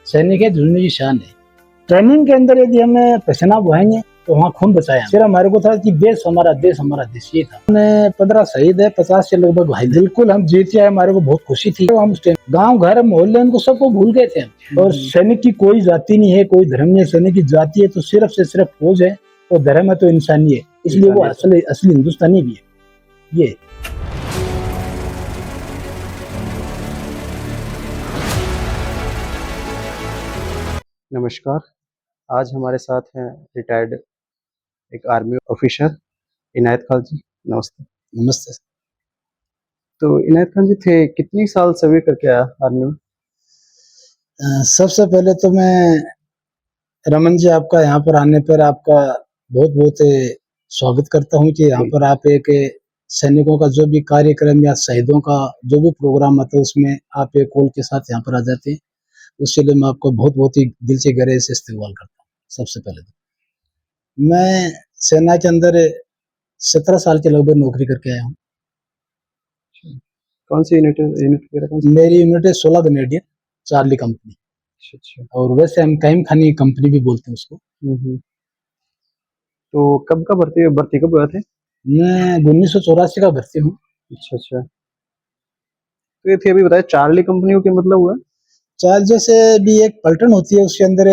सैनिक है दुनिया की शान है। ट्रेनिंग के अंदर यदि हमें पसीना बहाएंगे तो वहाँ खून बचाया। फिर हमारे को था कि देश हमारा देश ये था। हमने 15 शहीद है, 50 के लगभग भाई। बिल्कुल हम जीत के आए, हमारे को बहुत खुशी थी। तो हम गांव घर मोहल्ले उनको सबको भूल गए थे। और सैनिक की कोई जाति नहीं है, कोई धर्म नहीं है। सैनिक की जाति है तो सिर्फ से सिर्फ फौज है, और धर्म है तो इंसानी है। इसलिए वो असली हिंदुस्तानी भी है। ये नमस्कार। आज हमारे साथ हैं रिटायर्ड एक आर्मी ऑफिसर इनायत खान जी। नमस्ते। नमस्ते। तो इनायत खान जी थे कितनी साल सर्वे करके आया आर्मी में? सबसे पहले तो मैं रमन जी आपका यहाँ पर आने पर आपका बहुत बहुत स्वागत करता हूँ कि यहाँ पर आप एक सैनिकों का जो भी कार्यक्रम या शहीदों का जो भी प्रोग्राम आता है उसमें आप एक कॉल के साथ यहाँ पर आ जाते हैं। उसके लिए मैं आपको बहुत बहुत ही दिल से गहरे से इस्तेमाल करता हूँ। सबसे पहले तो मैं सेना के अंदर 17 साल के लगभग नौकरी करके आया हूँ। कौन सी यूनिट वगैरह? मेरी यूनिट है 16 ग्रेनेडियर चार्ली कंपनी। अच्छा। और वैसे हम कईम खानी कंपनी भी बोलते हैं उसको। तो कब का भर्ती कब हुआ थे? मैं 1984 का भर्ती हूँ। अच्छा। तो ये थे अभी बताया चार्ली कंपनी के मतलब हुआ? चार जैसे भी एक पलटन होती है, उसके अंदर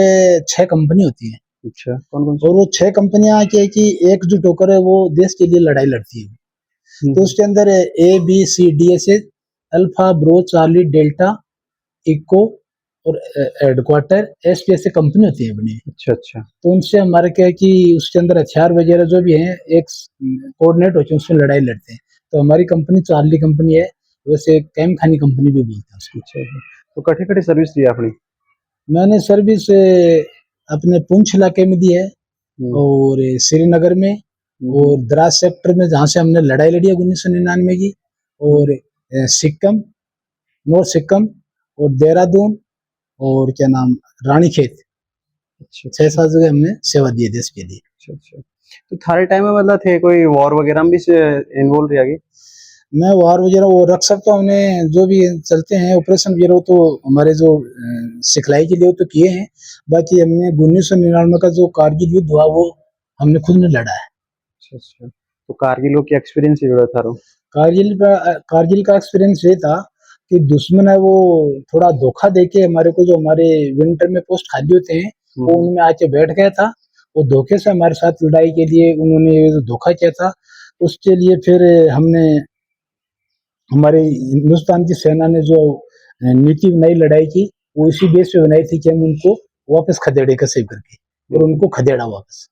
6 कंपनी होती है। अच्छा, कौन सी? और वो 6 कंपनियां क्या है कि एकजुट होकर वो देश के लिए लड़ाई लड़ती है। तो उसके अंदर ABCD ऐसे alpha bravo charlie delta echo और हेडक्वार्टर SP ऐसे कंपनी होती है बनी। अच्छा। तो उनसे हमारे क्या है कि उसके अंदर हथियार वगैरह जो भी हैं एक कोऑर्डिनेट होते हैं, उसमें लड़ाई लड़ते हैं। तो हमारी कंपनी चार्ली कंपनी है, वैसे कैम खानी कंपनी भी बोलते हैं उसको। अच्छा। तो कटे सर्विस दी आपने? मैंने सर्विस अपने पुंछ इलाके में दी है, और श्रीनगर में, और द्रास सेक्टर में जहाँ से हमने लड़ाई लड़ी है 1999 की, और सिक्किम, नॉर्थ सिक्किम, और देहरादून, और क्या नाम रानीखेत। 6-7 जगह हमने सेवा दी है देश के लिए। अच्छा। तो थारे टाइम में मतलब थे कोई वॉर वगैरह में भी इन्वॉल्व रह गए? मैं वार वगैरह वो रख सकता हूँ, हमने जो भी चलते हैं ऑपरेशन वगैरह तो हमारे जो सिखलाई के लिए तो किए हैं। बाकी हमने 1999 का जो कारगिल युद्ध हुआ वो हमने खुद ने लड़ा है। अच्छा। तो कारगिल की एक्सपीरियंस जुड़ा था। कारगिल का एक्सपीरियंस ये था कि दुश्मन है वो थोड़ा धोखा देके हमारे को, जो हमारे विंटर में पोस्ट खाली होते हैं वो उनमें आके बैठ गया था। वो धोखे से हमारे साथ लड़ाई के लिए उन्होंने धोखा किया था। उसके लिए फिर हमने, हमारे हिंदुस्तान की सेना ने जो नीति बनाई लड़ाई की, वो इसी बेस पे बनाई थी कि हम उनको वापस खदेड़े कसे करके, और उनको खदेड़ा वापस।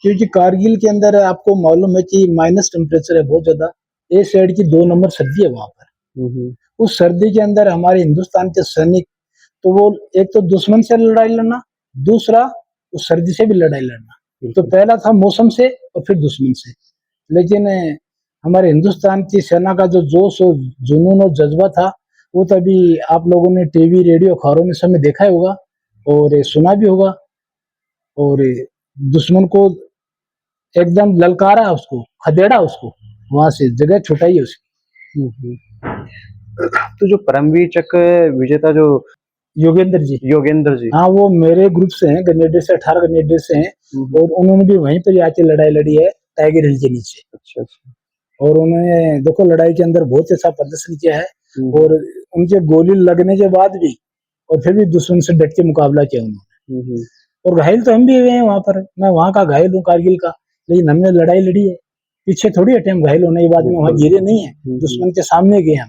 क्योंकि कारगिल के अंदर आपको मालूम है कि माइनस टेम्परेचर है बहुत ज्यादा। एक साइड की 2 नंबर सर्दी है वहां पर। उस सर्दी के अंदर हमारे हिंदुस्तान के सैनिक, तो वो एक तो दुश्मन से लड़ाई लड़ना, दूसरा उस सर्दी से भी लड़ाई लड़ना। तो पहला था मौसम से और फिर दुश्मन से। लेकिन हमारे हिंदुस्तान की सेना का जो जोश और जुनून और जज्बा था, वो तभी आप लोगों ने टीवी रेडियो अखबारों में सब में देखा ही होगा और सुना भी होगा। और दुश्मन को एकदम ललकारा, उसको खदेड़ा, उसको वहां से जगह छुटाई है उसकी। तो जो परमवीर चक्र विजेता जो योगेंद्र जी, हाँ वो मेरे ग्रुप से हैं, ग्रेनेडियर से 18 ग्रेनेडियर से हैं, और उन्होंने भी वहीं पर आके लड़ाई लड़ी है टाइगर हिल के नीचे। अच्छा। और उन्होंने देखो लड़ाई के अंदर बहुत अच्छा प्रदर्शन किया है, और उनके गोली लगने के बाद भी और फिर भी दुश्मन से डट के मुकाबला किया उन्होंने। और घायल तो हम भी हुए हैं वहां पर, मैं वहां का घायल हूँ कारगिल का, लेकिन हमने लड़ाई लड़ी है। पीछे थोड़ी हटे हम घायल होने के बाद में, वहां गिरे नहीं है, दुश्मन के सामने गए हम।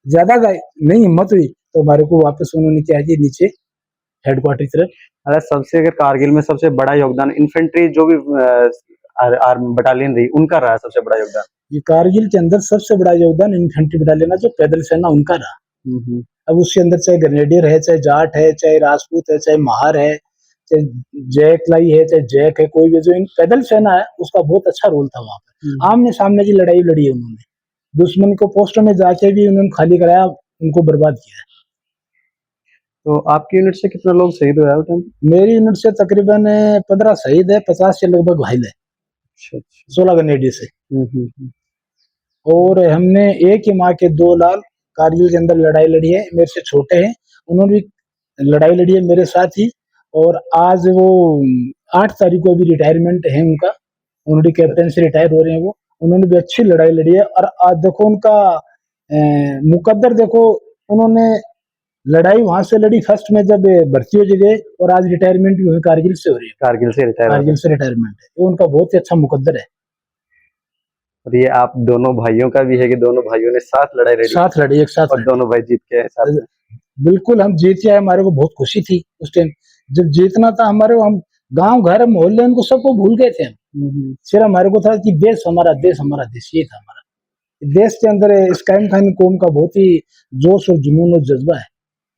ज्यादा नहीं हिम्मत हुई तो हमारे को वापस उन्होंने क्या है नीचे हेडक्वार्टर की तरफ। अरे सबसे, अगर कारगिल में सबसे बड़ा योगदान इन्फेंट्री जो भी बटालियन रही उनका रहा, सबसे बड़ा योगदान ये कारगिल के अंदर सबसे बड़ा योगदान इन्फेंट्री बटालियन जो पैदल सेना उनका रहा। अब उसके अंदर चाहे ग्रेनेडियर है, चाहे जाट है, चाहे राजपूत है, चाहे महार है, चाहे जैकलाई है, चाहे जैक है, कोई भी जो इन पैदल सेना है उसका बहुत अच्छा रोल था वहां पर। आमने सामने की लड़ाई लड़ी है उन्होंने, दुश्मन को पोस्टों में जाके भी उन्होंने खाली कराया, उनको बर्बाद किया है। तो आपकी यूनिट से कितना लोग शहीद हुए उस टाइम? मेरी यूनिट से तकरीबन 15 शहीद है, 50 के लगभग घायल है। 16 ग्रेनेडियर से। और हमने एक ही माँ के 2 लाल कारगिल के अंदर लड़ाई लड़ी है, मेरे से छोटे हैं, उन्होंने भी लड़ाई लड़ी है मेरे साथ ही। और आज वो 8 तारीख को अभी रिटायरमेंट है उनका, उन्होंने कैप्टन से रिटायर हो रहे हैं वो। उन्होंने भी अच्छी लड़ाई लड़ी है। और आज देखो उनका मुकद्दर देखो, उन्होंने लड़ाई वहां से लड़ी फर्स्ट में जब भर्ती हो गए, और आज रिटायरमेंट भी हुई कारगिल से हो रही है। कारगिल से रिटायर हो कारगिल से रिटायरमेंट है, ये उनका बहुत ही अच्छा मुकद्दर है। और ये आप दोनों भाइयों का भी है कि दोनों भाइयों ने साथ लड़ाई लड़ी साथ लड़े, एक साथ और लड़े। दोनों भाई जीत के हैं साथ में? बिल्कुल, हम जीत के आए, हमारे को बहुत खुशी थी उस टाइम जब जीतना था हमारे को। हम गांव घर मोहल्ले उनको सबको भूल गए थे हम। सिर्फ हमारे को था कि देश हमारा, देश हमारा देश, ये था हमारा। देश के अंदर इस कायम खान कौम का बहुत ही जोश और जुनून और जज्बा है।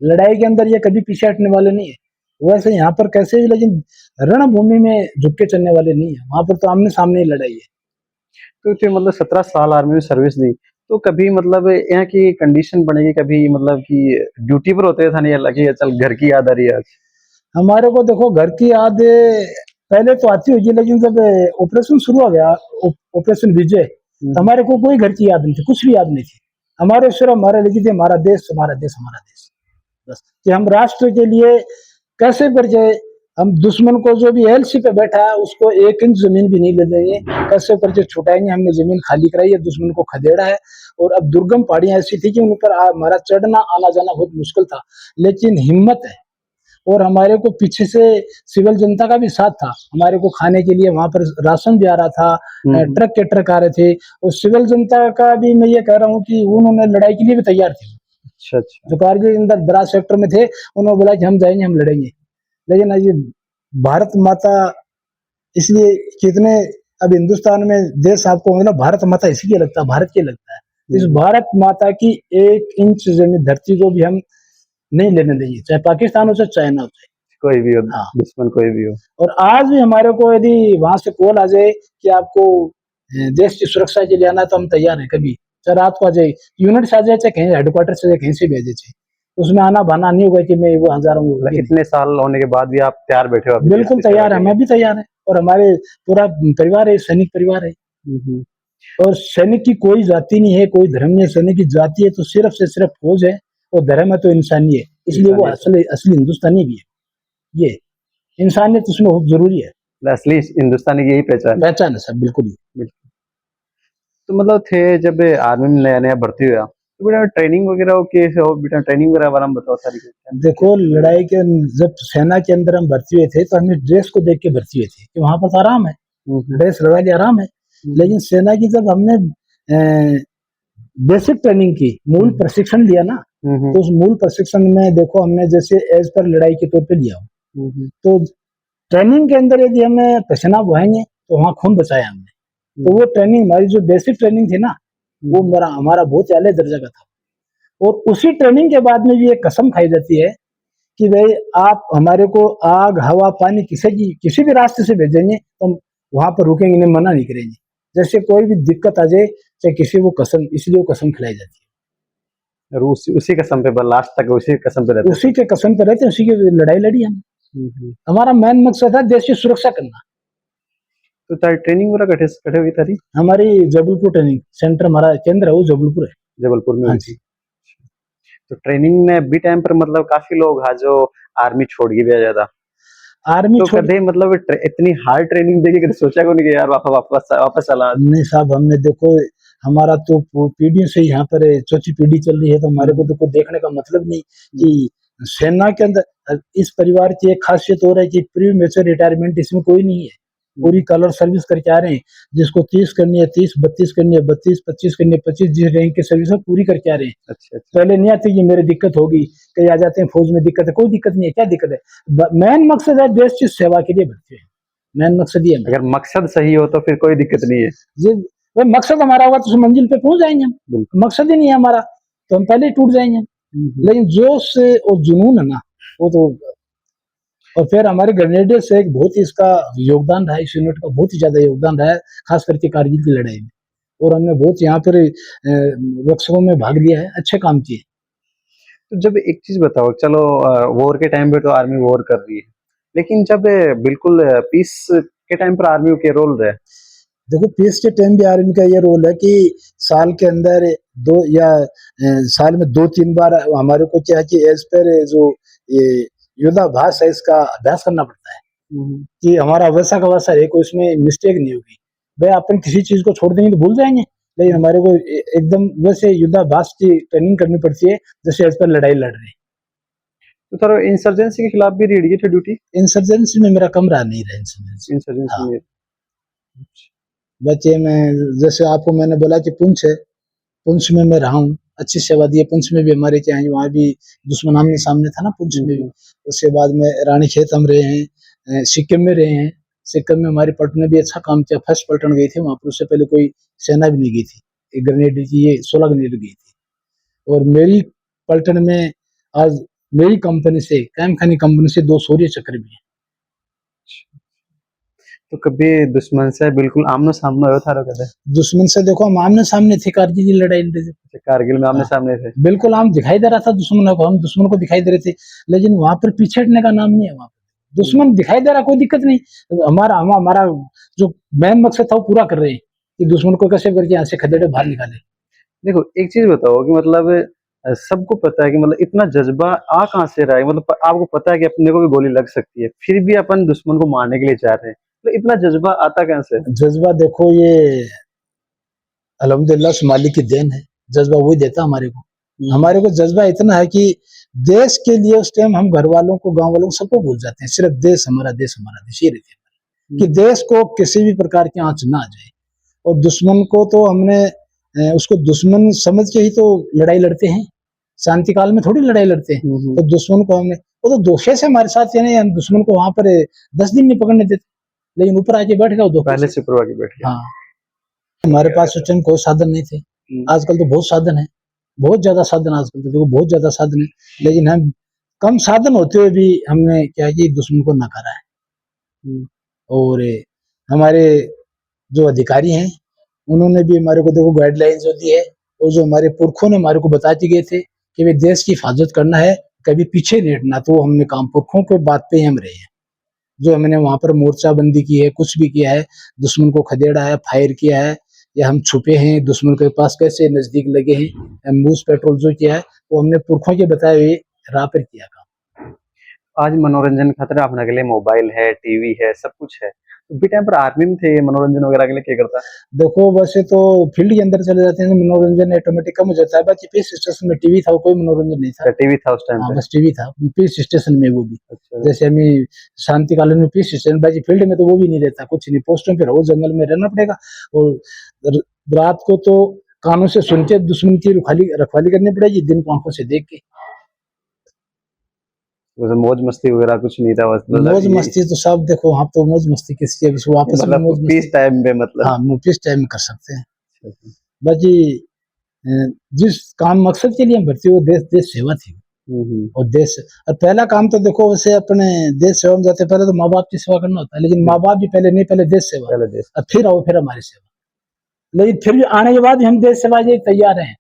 लड़ाई के अंदर ये कभी पीछे हटने वाले नहीं है। वैसे यहाँ पर कैसे भी, लेकिन रणभूमि में झुक के चलने वाले नहीं है। वहां पर तो आमने सामने ही लड़ाई है। तो फिर मतलब 17 साल आर्मी में सर्विस दी, तो कभी मतलब यहाँ की कंडीशन बनेगी, कभी मतलब कि ड्यूटी पर होते था नहीं लगे चल घर की याद आ रही है आज? हमारे को देखो घर की याद पहले तो आती होगी, लेकिन जब ऑपरेशन शुरू हो गया, ऑपरेशन विजय, तो हमारे को कोई घर की याद नहीं थी, कुछ भी याद नहीं थी। हमारे सिर्फ हमारे लगी थी हमारा देश, हमारा देश, हमारा देश, बस। कि हम राष्ट्र के लिए कैसे कर जाए, हम दुश्मन को जो भी एलसी पे बैठा है उसको 1 इंच जमीन भी नहीं ले देंगे, कैसे करके छुटाएंगे। हमने जमीन खाली कराई है, दुश्मन को खदेड़ा है। और अब दुर्गम पहाड़ियां ऐसी थी कि उन पर हमारा चढ़ना आना जाना बहुत मुश्किल था, लेकिन हिम्मत है। और हमारे को पीछे से सिविल जनता का भी साथ था। हमारे को खाने के लिए वहां पर राशन भी आ रहा था, ट्रक के ट्रक आ रहे थे। और सिविल जनता का भी मैं ये कह रहा हूँ कि उन्होंने लड़ाई के लिए भी तैयार थे। अच्छा अच्छा। जो कारगिल के अंदर द्रास सेक्टर में थे, उन्होंने बोला कि हम जाएंगे, हम लड़ेंगे। लेकिन ये भारत माता, इसलिए कितने अब हिंदुस्तान में देश आपको मतलब भारत माता इसी के लगता है, भारत के लगता है। इस भारत माता की 1 इंच जमीन धरती को भी हम नहीं लेने देंगे, चाहे पाकिस्तान हो, चाहे चाइना हो, कोई भी हो, हाँ। दुश्मन कोई भी हो। और आज भी हमारे को यदि वहां से कॉल आ जाए कि आपको देश की सुरक्षा के लिए आना, तो हम तैयार हैं। कभी चाहे रात को आ जाए, यूनिट से आ जाए, चाहे कहीं हेडक्वार्टर से, कहीं से भी आ जाए, उसमें आना बहाना नहीं होगा कि मैं वो हजारों। इतने साल होने के बाद भी आप तैयार बैठे हो? बिल्कुल तैयार है, मैं भी तैयार है। और हमारे पूरा परिवार है, सैनिक परिवार है। और सैनिक की कोई जाति नहीं है, कोई धर्म नहीं है। सैनिक की जाति है तो सिर्फ से सिर्फ फौज है, और धर्म है तो इंसानी है। इसलिए वो असली हिंदुस्तानी भी है। ये इंसानियत उसमें बहुत जरूरी है। असली हिंदुस्तानी की यही पहचान है सब, बिल्कुल ही। तो मतलब थे जब आर्मी में नया नया भर्ती हुआ, तो बेटा ट्रेनिंग वगैरह कैसे हो? बेटा ट्रेनिंग वगैरह बारे में बताओ सारी। देखो लड़ाई के जब सेना के अंदर हम भर्ती हुए थे, तो हमें ड्रेस को देख के भर्ती हुए थे कि वहां पर तो आराम है, ड्रेस लगा लिया, आराम है। लेकिन सेना की जब हमने बेसिक ट्रेनिंग की, मूल प्रशिक्षण लिया ना, तो उस मूल प्रशिक्षण में देखो हमने जैसे एज पर लड़ाई के तौर पे लिया हो, तो ट्रेनिंग के अंदर यदि हमें पसीना बहाएंगे तो वहां खून बचाया हमने। तो वो ट्रेनिंग, हमारी जो बेसिक ट्रेनिंग थी ना, वो हमारा बहुत आले दर्जा का था। और उसी ट्रेनिंग के बाद में भी एक कसम खाई जाती है कि भाई आप हमारे को आग हवा पानी किसी भी रास्ते से भेजेंगे तो हम वहां पर रुकेंगे नहीं, मना नहीं करेंगे। जैसे कोई भी दिक्कत आ जाए, चाहे किसी को कसम, इसलिए वो कसम खिलाई जाती है। और उसी कसम पे लास्ट तक उसी कसम पे रहते, उसी के कसम पे रहते, उसी की लड़ाई लड़ी हम। हमारा मेन मकसद है देश की सुरक्षा करना। तो ट्रेनिंग वगैरह कटे हुई थी हमारी जबलपुर ट्रेनिंग सेंटर, हमारा केंद्र है वो जबलपुर है। जबलपुर में? हाँ जी। तो ट्रेनिंग में भी टाइम पर मतलब काफी लोग हाँ जो आर्मी छोड़ के भी आ जाता आर्मी तो छोड़, कदे मतलब इतनी हार्ड ट्रेनिंग देके कभी सोचा को नहीं कि यार वापस चला? नहीं साहब, हमने देखो हमारा तो पीढ़ियों से यहाँ पर चौथी पीढ़ी चल रही है, तो हमारे को तो कोई देखने का मतलब नहीं कि सेना के अंदर। इस परिवार की एक खासियत और है कि प्री मेचर रिटायरमेंट इसमें कोई नहीं है, पूरी कलर सर्विस करके आ रहे हैं। जिसको 30 करनी है 30, 32 करनी है 32, 25 करनी है 25, जिस रैंक की सर्विस है पूरी करके आ रहे हैं। अच्छा। पहले नहीं आती कि मेरी दिक्कत होगी, कहीं आ जाते हैं फौज में दिक्कत है, कोई दिक्कत नहीं है। क्या दिक्कत है? मेन मकसद है देश की सेवा के लिए भर्ती है, मेन मकसद ये है। अगर मकसद सही हो तो फिर कोई दिक्कत नहीं है। भाई मकसद हमारा होगा तो मंजिल पे पहुंच जाएंगे हम। मकसद ही नहीं है हमारा तो हम पहले ही टूट जाएंगे। लेकिन जोश और जुनून है ना, वो तो। और फिर हमारे ग्रेनेडियर से एक बहुत ही इसका योगदान रहा, इस यूनिट का बहुत ही ज्यादा योगदान रहा है, खास करके कारगिल की लड़ाई में। और हमने बहुत यहाँ पर वर्कशॉपों में भाग लिया है, अच्छे काम किए। तो जब एक चीज बताओ, चलो वॉर के टाइम पे तो आर्मी वॉर कर रही है, लेकिन जब बिल्कुल पीस के टाइम पर आर्मी के रोल रहे? देखो पीस के टाइम भी आर्मी का ये रोल है कि साल के अंदर दो या साल में 2-3 बार हमारे को क्या है कि एज पर जो ये युद्धाभ्यास है इसका अभ्यास करना पड़ता है कि हमारा वैसा का वैसा है, कोई उसमें मिस्टेक नहीं होगी। भाई अपन किसी चीज को छोड़ देंगे तो भूल जाएंगे, लेकिन हमारे को एकदम वैसे युद्धाभ्यास की ट्रेनिंग करनी पड़ती है जैसे एज पर लड़ाई लड़ रहे हैं। तो सर इंसर्जेंसी के खिलाफ भी रेडियो थे ड्यूटी? इंसर्जेंसी में मेरा कम रहा नहीं रहा इंसर्जेंसी। इंसर्जेंसी हाँ में बच्चे में जैसे आपको मैंने बोला कि पुंछ है, पुंछ में मैं रहा हूँ, अच्छी सेवा दी है। पुंछ में भी हमारे क्या है, वहाँ भी दुश्मन आमने सामने था ना पुंछ में भी। उसके बाद में रानीखेत हम रहे हैं, सिक्किम में रहे हैं। सिक्किम में हमारी पलटन ने भी अच्छा काम किया, फर्स्ट पलटन गई थी वहाँ पर, उससे पहले कोई सेना भी नहीं गई थी। एक ग्रेनेड की ये 16 ग्रेनेड गई थी। और मेरी पलटन में आज मेरी कंपनी से, कैम खानी कंपनी से 2 सूर्य चक्र भी है। तो कभी दुश्मन से बिल्कुल आमने सामने हुआ था कदे? दुश्मन से देखो हम आमने सामने थे, कारगिल की लड़ाई लड़ रहे थे। कारगिल में आमने हाँ, सामने थे? बिल्कुल आम दिखाई दे रहा था दुश्मनों को, हम दुश्मन को दिखाई दे रहे थे, लेकिन वहां पर पीछे हटने का नाम नहीं है। वहां पर दुश्मन दिखाई दे रहा, कोई दिक्कत नहीं। हमारा जो मेन मकसद था वो पूरा कर रहे हैं कि दुश्मन को कैसे करके यहाँ से खदेड़े बाहर निकाले। देखो एक चीज बताओ कि मतलब सबको पता है कि मतलब इतना जज्बा आ कहाँ से रहा है, मतलब आपको पता है कि अपने को भी गोली लग सकती है, फिर भी अपन दुश्मन को मारने के लिए जा रहे हैं, तो इतना जज्बा आता कहाँ से? जज्बा देखो ये अल्हम्दुलिल्लाह उस मालिक की देन है, जज्बा वही देता हमारे को। हमारे को जज्बा इतना है कि देश के लिए उस टाइम हम घर वालों को, गांव वालों को सबको भूल जाते हैं, सिर्फ देश हमारा, देश हमारा, देश ये रहते हैं कि देश को किसी भी प्रकार की आंच ना आ जाए। और दुश्मन को तो हमने उसको दुश्मन समझ के ही तो लड़ाई लड़ते हैं, शांति काल में थोड़ी लड़ाई लड़ते हैं। तो दुश्मन को हमने, वो तो धोखे से हमारे साथ, यानी हम दुश्मन को वहां पर 10 दिन नहीं पकड़ने देते, लेकिन ऊपर आके बैठ गया वो धोखे पहले से। से करवा के बैठ गया। हाँ, हमारे पास उस टाइम कोई साधन नहीं थे। आजकल तो बहुत साधन है, बहुत ज्यादा साधन, आजकल तो देखो बहुत ज्यादा साधन है, लेकिन हम कम साधन होते हुए भी हमने क्या है कि दुश्मन को नकारा है। और हमारे जो अधिकारी हैं उन्होंने भी हमारे को देखो गाइडलाइन जो दी है, और जो हमारे पुरखों ने हमारे को बताते गए थे कि वे देश की हिफाजत करना है, कभी पीछे नहीं हटना, तो हमने काम पुरखों के बात पे ही हम रहे हैं। जो हमने वहां पर मोर्चाबंदी की है, कुछ भी किया है, दुश्मन को खदेड़ा है, फायर किया है, या हम छुपे हैं दुश्मन के पास कैसे नजदीक लगे हैं, एम्बूस पेट्रोल जो किया है वो हमने पुरखों के बताए हुए राह पर किया काम। आज मनोरंजन खातिर अपने के लिए मोबाइल है, टीवी है, सब कुछ है, तो भी टाइम पर आर्मी में थे, मनोरंजन वगैरह के लिए क्या करता? देखो वैसे तो फील्ड के अंदर चले जाते हैं, मनोरंजन ऑटोमेटिक कम हो जाता है। बाकी पीस स्टेशन में टीवी था, कोई मनोरंजन नहीं था। टीवी था उस टाइम हाँ पे? बस टीवी था पीस स्टेशन में, वो भी अच्छा। जैसे हमें शांति कालीन में पीस स्टेशन, बाकी फील्ड में तो वो भी नहीं रहता, कुछ नहीं, पोस्टों पे रहो, जंगल में रहना पड़ेगा। और रात को तो कानों से सुन के दुश्मन की रखवाली करनी पड़ेगी, दिन को आंखों से देख के। वैसे मौज मस्ती वगैरह कुछ नहीं था बस? मौज मस्ती तो सब देखो, वहाँ तो मौज मस्ती किसकी है, वो आपस में मतलब मौज मस्ती। पीस टाइम पे मतलब? हाँ पीस टाइम में कर सकते हैं। बाकी जिस काम मकसद के लिए हम भर्ती हुए, देश देश सेवा थी। और देश, और पहला काम तो देखो वैसे अपने देश सेवा में जाते पहले तो माँ बाप की सेवा करना होता है, लेकिन माँ बाप भी पहले नहीं, पहले देश सेवा, पहले देश। और फिर आओ फिर हमारी सेवा। लेकिन फिर भी आने के बाद भी हम देश सेवा के तैयार हैं।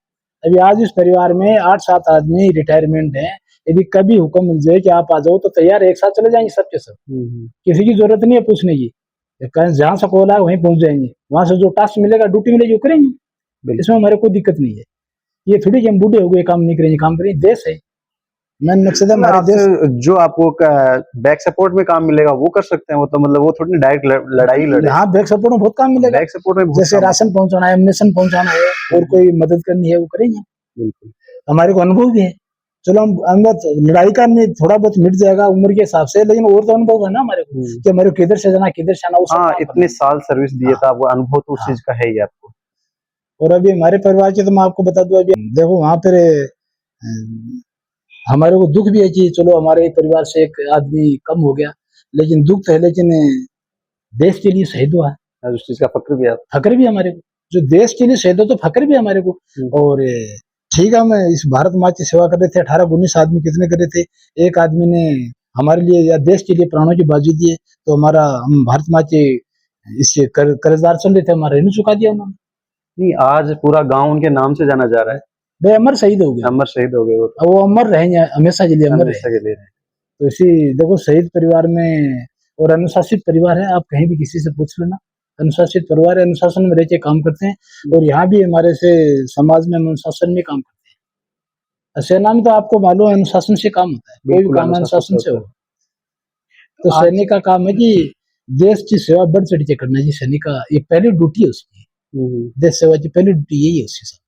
अभी आज इस परिवार में 8-7 आदमी रिटायरमेंट है, यदि कभी हुक्म मिल जाए कि आप आ जाओ तो तैयार है, एक साथ चले जाएंगे सब के सब। किसी की जरूरत नहीं है पूछने की, जहाँ से कॉल आए वहीं पहुंच जाएंगे, वहां से जो टास्क मिलेगा, ड्यूटी मिलेगी वो करेंगे, इसमें हमारे कोई दिक्कत नहीं है। ये थोड़ी कि हम बूढ़े हो गए काम नहीं करेंगे, काम करेंगे, देश है, मेन मकसद है हमारे देश। जो आपको बैक सपोर्ट में काम मिलेगा वो कर सकते हैं, वो तो मतलब वो थोड़ी डायरेक्ट लड़ाई लड़े। हाँ बैक सपोर्ट में बहुत काम मिलेगा, बैक सपोर्ट में जैसे राशन पहुंचाना है, एम्युनिशन पहुंचाना है, और कोई मदद करनी है वो करेंगे। बिल्कुल, हमारे को अनुभव भी है। चलो हम अंदर लड़ाई का नहीं, थोड़ा बहुत मिट जाएगा उम्र के हिसाब से, लेकिन और तो अनुभव है ना हमारे को कि हमारे को किधर से जाना, किधर से आना। हाँ, इतने साल सर्विस दिया था, वो अनुभव तो उस चीज का है ही आपको। और अभी हमारे परिवार के तो मैं आपको बता दूं, अभी देखो वहां पर हमारे को दुख भी है कि चलो हमारे परिवार से एक आदमी कम हो गया, लेकिन दुख तो है, लेकिन देश के लिए शहीद हुआ है, उस चीज का फक्र भी है, फक्र भी हमारे को, जो देश के लिए शहीद हो तो फक्र भी हमारे को। और ठीक है, मैं इस भारत माँ की सेवा कर रहे थे, 18-19 आदमी कितने कर रहे थे, एक आदमी ने हमारे लिए या देश के लिए प्राणों की बाजी दी है, तो हमारा, हम भारत माँ के इससे कर्जदार चल रहे थे, हमारा ऋण चुका दिया उन्होंने। नहीं, आज पूरा गांव उनके नाम से जाना जा रहा है। वे अमर शहीद हो गए, अमर शहीद हो गए वो अमर रहेंगे हमेशा के लिए, अमर रहे। तो इसी देखो शहीद परिवार में, और अनुशासित परिवार है, आप कहीं भी किसी से पूछ लेना, अनुशासित परिवार है, अनुशासन में रह के काम करते हैं और यहाँ भी हमारे से समाज में हम अनुशासन में काम करते हैं। सेना में तो आपको मालूम है अनुशासन से काम होता है, कोई भी बिल्कुल काम अनुशासन से अनुशासन से होता हो। है। तो आज सैनिक का काम है कि देश की सेवा बढ़ चढ़ के करना जी, सैनिक का ये पहली ड्यूटी है उसकी, देश सेवा की पहली ड्यूटी यही है उसकी।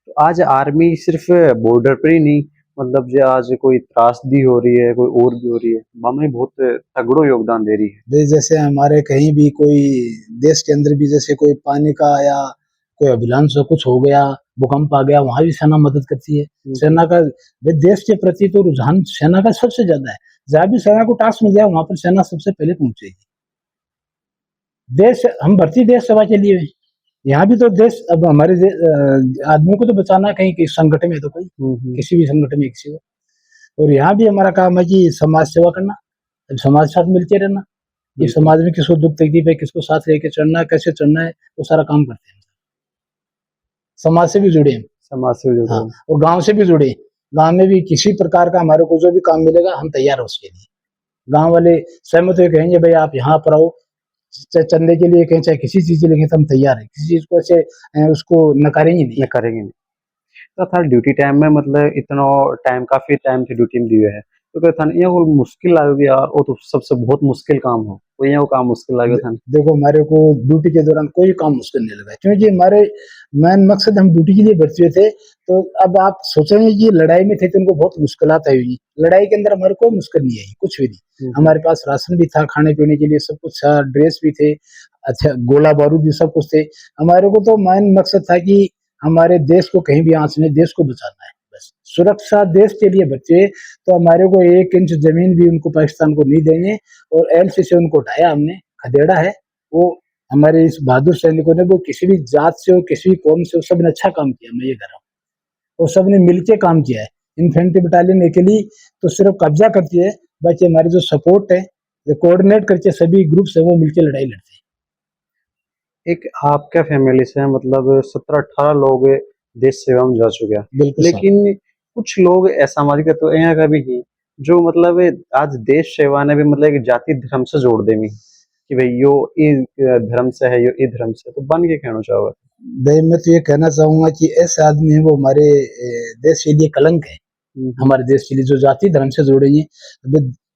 तो आज आर्मी सिर्फ बॉर्डर पर ही नहीं, मतलब जो आज कोई त्रासदी हो रही है, कोई और भी हो रही है, हमें बहुत तगड़ो योगदान दे रही है। जैसे हमारे कहीं भी कोई देश के अंदर भी जैसे कोई पानी का या कोई अभिलाष हो, कुछ हो गया, भूकंप आ गया, वहां भी सेना मदद करती है। सेना का देश के प्रति तो रुझान सेना का सबसे ज्यादा है। जहां भी सेना को टास्क मिल जाए वहां पर सेना सबसे पहले पहुंचेगी। देश हम भर्ती देश सेवा के लिए हैं। यहाँ भी तो देश अब हमारे आदमी को तो बचाना है, कहीं किसी संगठन में तो कोई किसी भी संगठन में किसी को। और यहाँ भी हमारा काम है कि समाज सेवा करना, समाज के साथ मिलके रहना, कि समाज में किसको दुख तकलीफ है, किसको साथ लेके चलना है, कैसे चलना है, वो सारा काम करते हैं। समाज से भी जुड़े हैं, समाज से जुड़े हाँ, हैं। और गांव से भी जुड़े। गांव में भी किसी प्रकार का हमारे को जो भी काम मिलेगा हम तैयार हैं उसके लिए। गांव वाले सहमत हुए कहेंगे भाई आप यहाँ पर आओ, चाहे चंदे के लिए कहें चाहे किसी चीज के लिए तो हम तैयार हैं, किसी चीज को ऐसे उसको नकारेंगे नहीं। करेंगे नहीं। तो था ड्यूटी टाइम में मतलब इतना टाइम, काफी टाइम से ड्यूटी में दिए है, तो क्या था ये वो मुश्किल लगे यार, वो तो सबसे बहुत मुश्किल काम हो, तो ये वो काम मुश्किल लगे था। देखो हमारे को ड्यूटी के दौरान कोई काम मुश्किल नहीं लगा, क्योंकि हमारे मेन मकसद हम ड्यूटी के लिए भर्ती हुए थे। तो अब आप सोचेंगे कि लड़ाई में थे तो उनको बहुत मुश्किलात आई हुई, लड़ाई के अंदर हमारे को मुश्किल नहीं आई, कुछ भी नहीं। हमारे पास राशन भी था, खाने पीने के लिए सब कुछ था, ड्रेस भी थे, अच्छा गोला बारूद भी सब कुछ थे। हमारे को तो मेन मकसद था कि हमारे देश को कहीं भी आंच नहीं, देश को बचाना है बस। सुरक्षा देश के लिए बचे, तो हमारे को 1 इंच जमीन भी उनको पाकिस्तान को नहीं देंगे। और एलसी से उनको उठाया हमने, खदेड़ा है। वो हमारे इस बहादुर सैनिकों ने, वो किसी भी जात से हो, किसी भी कौम से हो, सबने अच्छा काम किया, मैं ये कह रहा हूँ। और सबने मिलके काम किया है। इन्फेंट्री बटालियन अकेली तो सिर्फ कब्जा करती है, बाकी हमारे जो सपोर्ट है, जो कोऑर्डिनेट करके सभी ग्रुप्स है, वो मिलकर लड़ाई लड़ते हैं। एक आपका फैमिली से मतलब 17-18 लोग देश सेवा में जा चुके हैं, बिल्कुल साहब। लेकिन कुछ लोग असामाजिक तो यहाँ का भी ही, जो मतलब आज देश सेवा ने भी मतलब एक जाति धर्म से जोड़ देंगे कि भाई यो इस धर्म से है, यो इस धर्म से, तो बन के कहना चाहोगे? भाई मैं तो ये कहना चाहूंगा कि ऐसे आदमी है वो हमारे देश के लिए कलंक है। हमारे देश के लिए जो जाति धर्म से जुड़े हैं,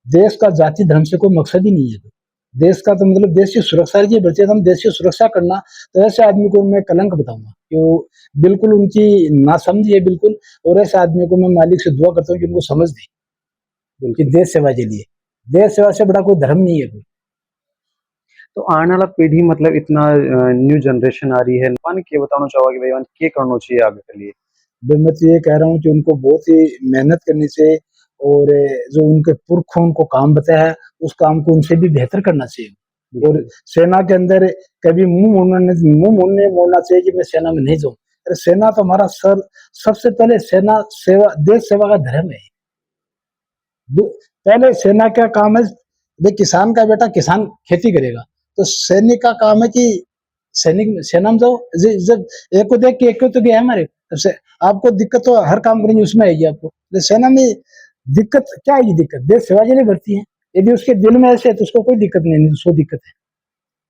देश का जाति धर्म से कोई मकसद ही नहीं है। देश का तो मतलब देश की सुरक्षा की बचे, हम देश की सुरक्षा करना, तो ऐसे आदमी को मैं कलंक बताऊंगा कि वो बिल्कुल उनकी नासमझी है बिल्कुल। और ऐसे आदमी को मैं मालिक से दुआ करता हूँ कि उनको समझ दे कि देश सेवा के लिए, देश सेवा से बड़ा कोई धर्म नहीं है कोई। तो आने वाला पीढ़ी मतलब इतना न्यू जनरेशन आ रही है, मन के बताना चाहोगे कि भाई मन क्या करना चाहिए आगे के लिए? मैं तो ये कह रहा हूँ कि उनको बहुत ही मेहनत करनी चाहिए, और जो उनके पुरखों उनको काम बताया है उस काम को उनसे भी बेहतर करना चाहिए। और सेना के अंदर कभी मुंह मोड़ना चाहिए कि मैं सेना में नहीं जाऊं। अरे सेना तो हमारा सर, सबसे पहले सेना सेवा, देश सेवा का धर्म है। पहले सेना का काम है, देख किसान का बेटा किसान खेती करेगा, तो सैनिक का काम है कि सैनिक सेना में जाओ। जब एक को देख के एक को तो गया है हमारे, आपको दिक्कत तो हर काम करेंगे उसमें आएगी आपको। सेना में दिक्कत क्या आएगी? दिक्कत देश सेवा के लिए भर्ती है। यदि उसके दिल में ऐसे है तो उसको कोई दिक्कत नहीं, उसको दिक्कत है,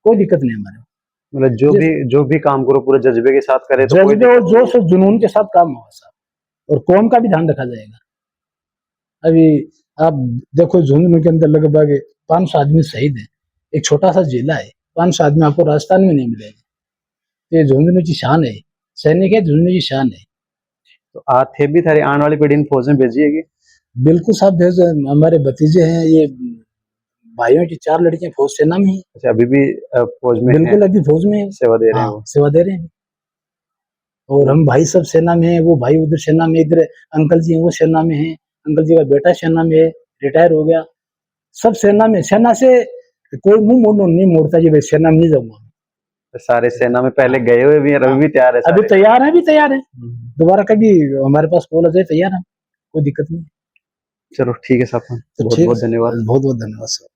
कोई दिक्कत नहीं हमारे। मतलब जो भी काम करो पूरे जज्बे के साथ करे तो कोई जज्बे और दिक्कत जोश और जुनून के साथ काम होगा साहब, और कौम का भी ध्यान रखा जाएगा। अभी आप देखो झुंझुनू के अंदर लगभग 500 आदमी शहीद है, एक छोटा सा जिला है, 500 आदमी आपको राजस्थान में नहीं मिलेगा। ये झुंझुनू की शान है, सैनिक है, झुंझुनू की शान है। तो आप थे भी थारी आने वाली पीढ़ी में फौज में भेजिएगी? बिल्कुल साहब भेज, हमारे भतीजे हैं, ये भाइयों की 4 लड़कियां फौज सेना में ही। अच्छा अभी भी फौज में बिल्कुल अभी फौज में सेवा दे रहे हैं हाँ वो? सेवा दे रहे हैं। और हम भाई सब सेना में हैं, वो भाई उधर सेना में, इधर अंकल जी हैं वो सेना में हैं, अंकल जी का बेटा सेना में है, रिटायर हो गया। सब सेना में, सेना से कोई मुंह मोड़ नहीं मोड़ता कि भाई सेना में नहीं जाऊंगा। तो सारे सेना में पहले गए हुए भी हैं, अभी भी तैयार है अभी सारे? तैयार है, अभी तैयार है, दोबारा कभी हमारे पास कॉल आ जाए तैयार है, कोई दिक्कत नहीं। चलो ठीक है साहब, तो बहुत ठीक, बहुत धन्यवाद। बहुत बहुत धन्यवाद सर।